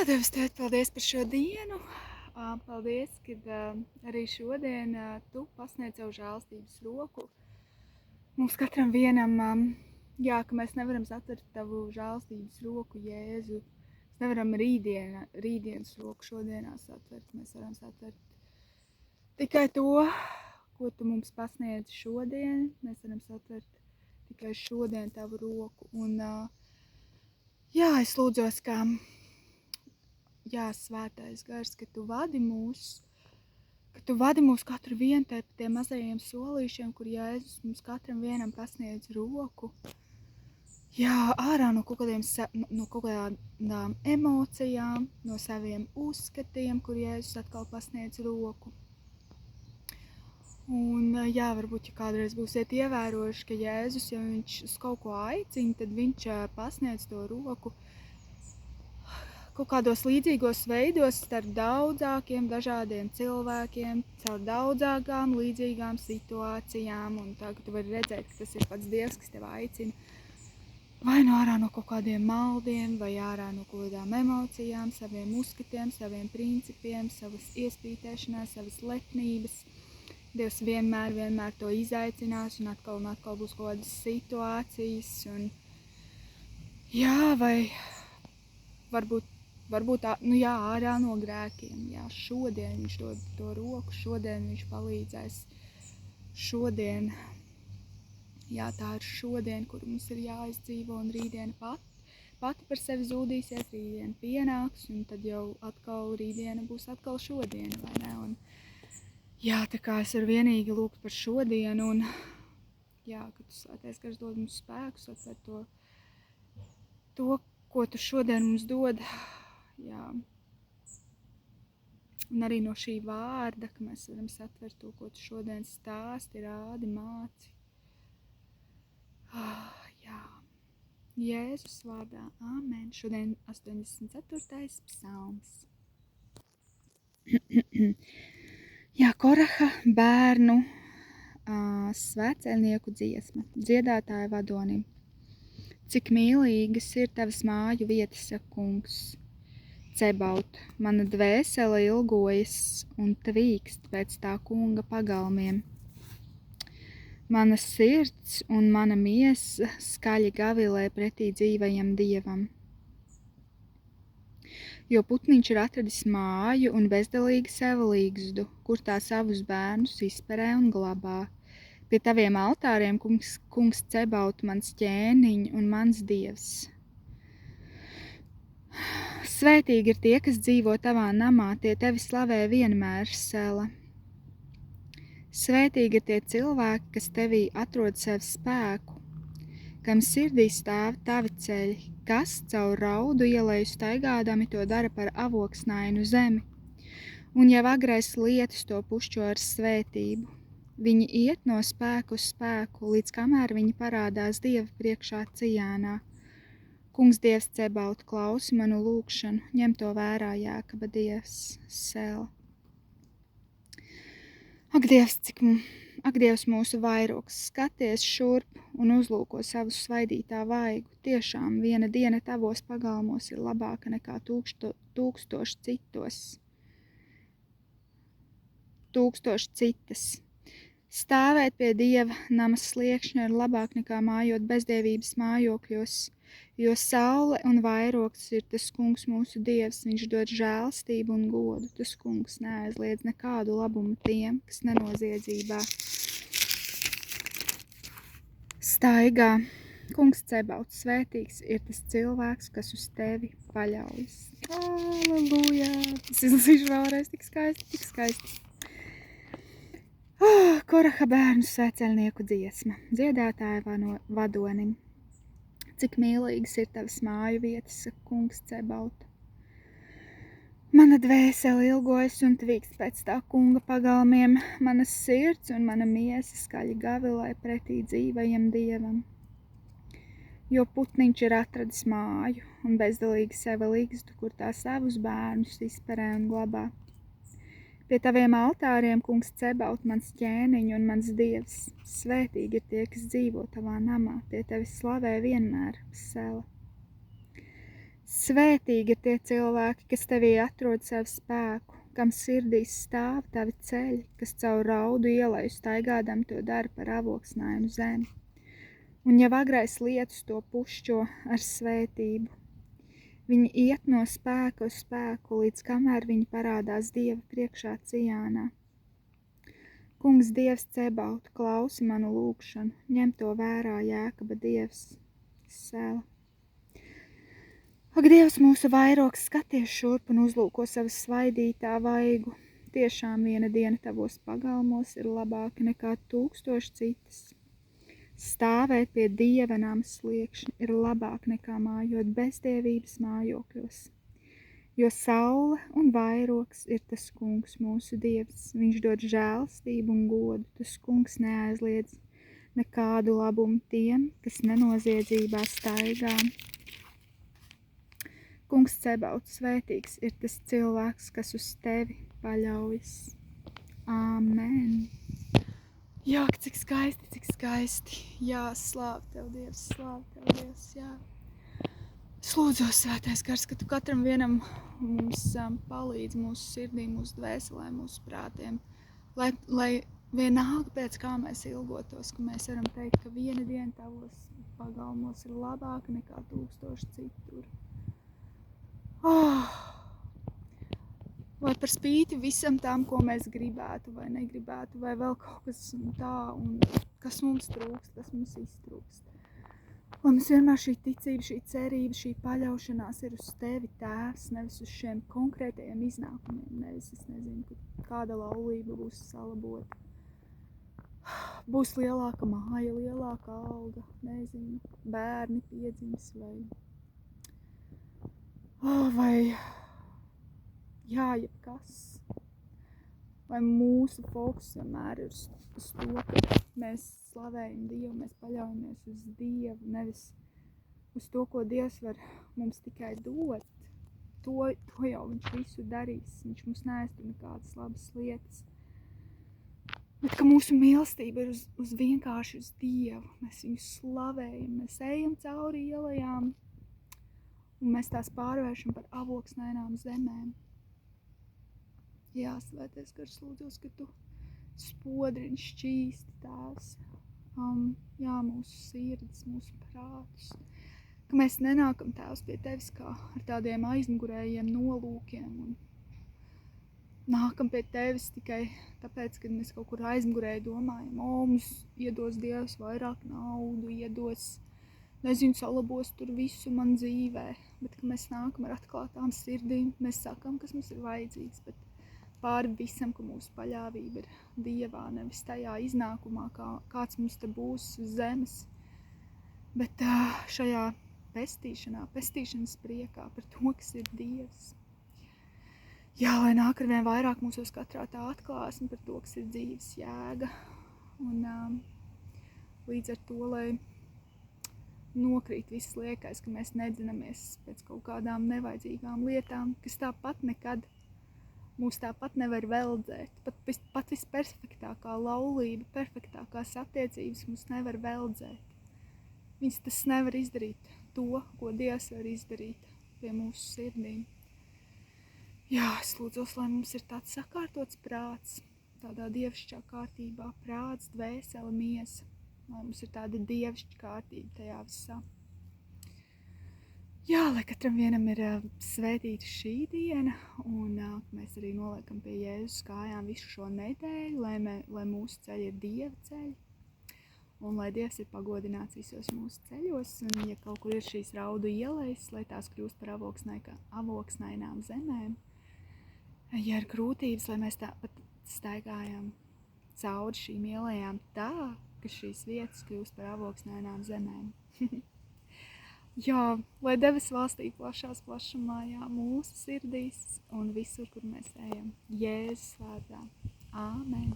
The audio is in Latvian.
Jā, Dievs, Tēt, paldies par šo dienu. Paldies, ka arī šodien Tu pasniedz savu žēlstības roku. Mums katram vienam, ka mēs nevaram satvert Tavu žēlstības roku, Jēzu. Mēs nevaram rītdienas roku šodienā satvert. Mēs varam satvert tikai to, ko Tu mums pasniedz šodien. Mēs varam satvert tikai šodien Tavu roku. Un, es lūdzos, ka Svētais Gars, ka Tu vadi mūs katru vienu pa tiem mazajiem solīšiem, kur Jēzus mums katram vienam pasniedz roku. Ārā no kaut kādām emocijām, no saviem uzskatiem, kur Jēzus atkal pasniedz roku. Un varbūt, ja kādreiz būsiet ievērojuši, ka Jēzus, ja viņš uz kaut ko aicina, tad viņš pasniedz to roku kaut kādos līdzīgos veidos starp daudzākiem dažādiem cilvēkiem, caur daudzākām līdzīgām situācijām. Un tā, ka tu vari redzēt, ka tas ir pats Dievs, kas tev aicina vai no ārā no kaut kādiem maldiem, vai ārā no kaut kādām emocijām, saviem uzskatiem, saviem principiem, savas iespītēšanās, savas lepnības. Dievs vienmēr to izaicinās, un atkal būs kaut kādas situācijas. Un, vai varbūt ārā no grēkiem. Šodien viņš dod to roku, šodien viņš palīdzēs. Šodien, tā ir šodien, kur mums ir jāizdzīvo, un rītdiena pati par sevi zūdīsies, rītdiena pienāks, un tad jau atkal rītdiena būs atkal šodiena, vai ne? Un, tā kā es varu vienīgi lūgt par šodienu, un ka Tu Svētais Gars dod mums spēkus, atver to, ko Tu šodien mums dod. Un arī no šī vārda, ka mēs varam satvert to, ko Tu šodien stāsti, rādi, māci. Jēzus vārdā, āmen. Šodien 84. psalms. Koraha bērnu svētceļnieku dziesma, dziedātāja vadonim. Cik mīlīgas ir Tavas māju vietas, saka Kungs. Cebaut, mana dvēsele ilgojas un tvīkst pēc tā Kunga pagalmiem. Mana sirds un mana miesa skaļi gavilē pretī dzīvajam Dievam. Jo putniņš ir atradis māju un bezdelīgi sev līgzdu, kur tā savus bērnus izperē un glabā. Pie Taviem altāriem, Kungs Cebaut, mans ķēniņ un mans Dievs. Svētīgi ir tie, kas dzīvo Tavā namā, tie Tevi slavē vienmēr, Sela. Svētīgi ir tie cilvēki, kas Tevī atrod sev spēku, kam sirdī stāv Tavi ceļi, kas caur raudu ieleju staigādami to dara par avoksnainu zemi, un jau agrais lietus to pušķo ar svētību. Viņi iet no spēku uz spēku, līdz kamēr viņi parādās Dieva priekšā Cijānā. Kungs Dievs Cebaut, klausi manu lūgšanu, ņem to vērā, Jākaba Dievs, Sela. Ak, Dievs mūsu vairogs, skaties šurp un uzlūko savu svaidītā vaigu. Tiešām viena diena Tavos pagalmos ir labāka nekā tūkstoši citas. Stāvēt pie Dieva nama sliekšņa ir labāk nekā mājot bezdievības mājokļos, jo saule un vairogs ir tas Kungs mūsu Dievs, viņš dod žēlstību un godu, tas Kungs neaizliedz nekādu labumu tiem, kas nenoziedzībā staigā. Kungs Cebauts, svētīgs ir tas cilvēks, kas uz Tevi paļaujas. Aleluja! Es izlasīšu vēlreiz, tik skaisti. Koraha bērnu svētceļnieku dziesma, dziedātāja vadonim. Cik mīlīgas ir Tavas māju vietas, saka Kungs Cebaut. Mana dvēsele ilgojas un tvīkst pēc tā Kunga pagalmiem, mana sirds un mana miesa skaļi gavilē pretī dzīvajam Dievam. Jo putniņš ir atradis māju un bezdelīgi sevi līgzdu, kur tā savus bērnus izperē un glabā. Pie Taviem altāriem, Kungs Cebaut, mans ķēniņ un mans Dievs. Svētīgi ir tie, kas dzīvo Tavā namā, tie Tevi slavē vienmēr, Sela. Svētīgi ir tie cilvēki, kas tevī atrod savu spēku, kam sirdīs stāv tavi ceļi, kas caur raudu ieleju staigādam to dara par avoksnainu zemi. Un jau agrais lietus to pušķo ar svētību. Viņi iet no spēka uz spēku, līdz kamēr viņi parādās Dieva priekšā Cijānā. Kungs Dievs Cebautu, klausi manu lūgšanu, ņem to vērā Jēkaba Dievs, Sela. Ak, Dievs mūsu vairogs, skaties šurp un uzlūko savu svaidītā vaigu. Tiešām viena diena tavos pagalmos ir labāka nekā 1000 citas. Stāvēt pie Dieva nama sliekšņa ir labāk nekā mājot bezdievības mājokļos. Jo saule un vairogs ir tas kungs mūsu Dievs. Viņš dod žēlstību un godu. Tas kungs neaizliedz nekādu labumu tiem, kas nenoziedzībā staigā. Kungs Cebauts, svētīgs ir tas cilvēks, kas uz tevi paļaujas. Āmen. Jā, cik skaisti, cik skaisti. Jā, slāv tev Dievs, jā. Es lūdzos, Svētais Gars, ka tu katram vienam mums palīdz mūsu sirdīm, mūsu dvēselēm, mūsu prātiem, lai vienalga pēc kā mēs ilgotos, ka mēs varam teikt, ka viena diena tavos pagalmos ir labāka nekā 1000 citur. Vai par spīti visam tām, ko mēs gribētu vai negribētu, vai vēl kaut kas tā, un kas mums trūkst, kas mums iztrūkst. Lai mums vienmēr šī ticība, šī cerība, šī paļaušanās ir uz tevi, Tēvs, nevis uz šiem konkrētajiem iznākumiem, nevis, es nezinu, kāda laulība būs salabota. Būs lielāka māja, lielāka alga, nezinu, bērni piedzims vai jebkas. Vai mūsu fokus vienmēr ir uz to, ka mēs slavējam Dievu, mēs paļaujamies uz Dievu, nevis uz to, ko Dievs var mums tikai dot. To jau viņš visu darīs, viņš mums neaiztur nekādas labas lietas. Bet ka mūsu mīlestība ir uz vienkārši uz Dievu, mēs viņu slavējam, mēs ejam cauri ielajām, un mēs tās pārvēršam par avoksnainām zemēm. Jā, Svētais Gars, lūdzos, ka tu spodrini šķīsti Tēvs, mūsu sirdis, mūsu prātus, ka mēs nenākam Tēvs pie tevis kā ar tādiem aizmugurējiem nolūkiem un nākam pie tevis tikai tāpēc, kad mēs kaut kur aizmugurēji domājam, mums iedos Dievs vairāk naudu, iedos, nezinu, salabos tur visu man dzīvē, bet ka mēs nākam ar atklātām sirdīm, mēs sakam, kas mums ir vajadzīgs, bet pāri visam, ka mūsu paļāvība ir Dievā, nevis tajā iznākumā, kāds mums te būs uz zemes, bet šajā pestīšanas priekā par to, kas ir Dievs. Jā, lai nāk ar vien vairāk mūsos katrā tā atklāsme par to, kas ir dzīves jēga, un līdz ar to, lai nokrīt viss liekais, ka mēs nedzinamies pēc kaut kādām nevajadzīgām lietām, kas tāpat nekad mūs tāpat nevar veldzēt. Pat visperfektākā laulība, perfektākās attiecības mūs nevar veldzēt. Viņas tas nevar izdarīt to, ko Dievs var izdarīt pie mūsu sirdīm. Jā, es lūdzos, lai mums ir tāds sakārtots prāts, tādā dievišķā kārtībā, prāts, dvēsele, miesa. Lai mums ir tāda dievišķa kārtība tajā visā. Jā, lai katram vienam ir svētīta šī diena, un mēs arī noliekam pie Jēzus kājām visu šo nedēļu, lai mūsu ceļi ir Dieva ceļi, un lai Dievs ir pagodināts visos mūsu ceļos, un ja kaut kur ir šīs raudu ielejas, lai tās kļūst par avoksnainām zemēm, ja ir grūtības, lai mēs tāpat staigājam cauri šīm ielējām tā, ka šīs vietas kļūst par avoksnainām zemēm. Jā, lai debesu valstī plašās plašumā, jā, mūsu sirdīs un visur, kur mēs ejam. Jēzus vārdā. Āmen.